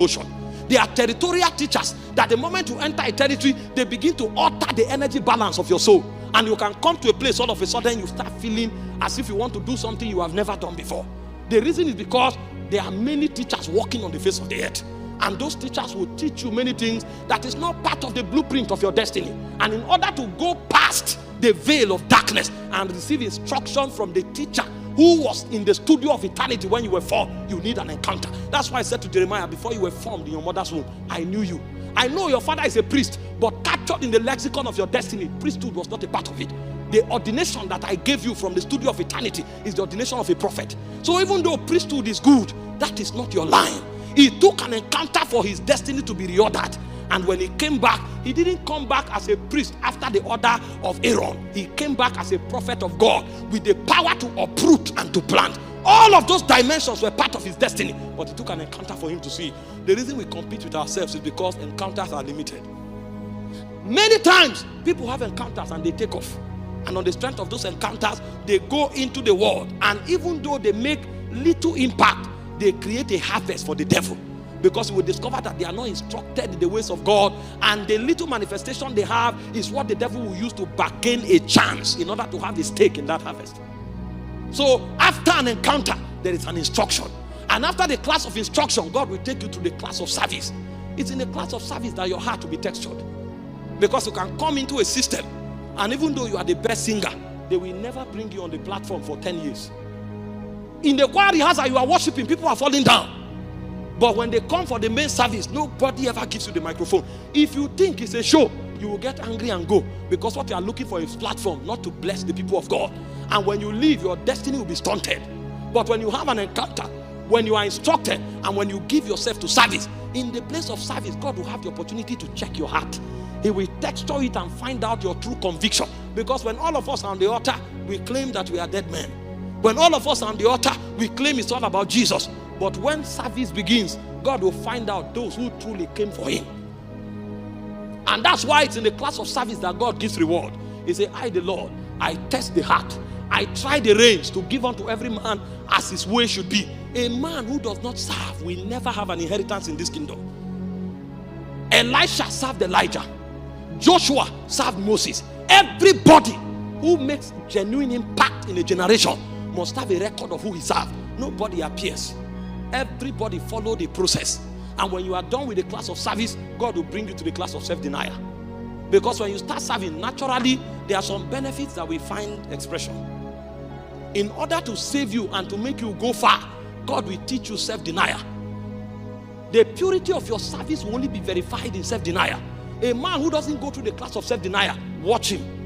ocean. They are territorial teachers that the moment you enter a territory, they begin to alter the energy balance of your soul. And you can come to a place, all of a sudden you start feeling as if you want to do something you have never done before. The reason is because there are many teachers walking on the face of the earth. And those teachers will teach you many things that is not part of the blueprint of your destiny. And in order to go past the veil of darkness and receive instruction from the teacher who was in the studio of eternity when you were formed, you need an encounter. That's why I said to Jeremiah, before you were formed in your mother's womb, I knew you. I know your father is a priest, but captured in the lexicon of your destiny, priesthood was not a part of it. The ordination that I gave you from the studio of eternity is the ordination of a prophet. So even though priesthood is good, that is not your line. He took an encounter for his destiny to be reordered. And when he came back, he didn't come back as a priest after the order of Aaron. He came back as a prophet of God with the power to uproot and to plant. All of those dimensions were part of his destiny, but it took an encounter for him to see. The reason we compete with ourselves is because encounters are limited. Many times, people have encounters and they take off. And on the strength of those encounters, they go into the world. And even though they make little impact, they create a harvest for the devil. Because we will discover that they are not instructed in the ways of God, and the little manifestation they have is what the devil will use to bargain a chance in order to have a stake in that harvest. So after an encounter, there is an instruction. And after the class of instruction, God will take you to the class of service. It's in the class of service that your heart will be textured. Because you can come into a system, and even though you are the best singer, they will never bring you on the platform for 10 years. In the choir rehearsal, you are worshiping, people are falling down. But when they come for the main service, nobody ever gives you the microphone. If you think it's a show, you will get angry and go. Because what you are looking for is platform, not to bless the people of God. And when you leave, your destiny will be stunted. But when you have an encounter, when you are instructed, and when you give yourself to service, in the place of service, God will have the opportunity to check your heart. He will texture it and find out your true conviction. Because when all of us are on the altar, we claim that we are dead men. When all of us are on the altar, we claim it's all about Jesus. But when service begins, God will find out those who truly came for him. And that's why it's in the class of service that God gives reward. He says, I, the Lord, I test the heart. I try the reins to give unto every man as his way should be. A man who does not serve will never have an inheritance in this kingdom. Elisha served Elijah. Joshua served Moses. Everybody who makes genuine impact in a generation must have a record of who he served. Nobody appears. Everybody follow the process. And when you are done with the class of service, God will bring you to the class of self-denial. Because when you start serving, naturally, there are some benefits that we find expression. In order to save you and to make you go far, God will teach you self-denial. The purity of your service will only be verified in self-denial. A man who doesn't go through the class of self-denial, watch him.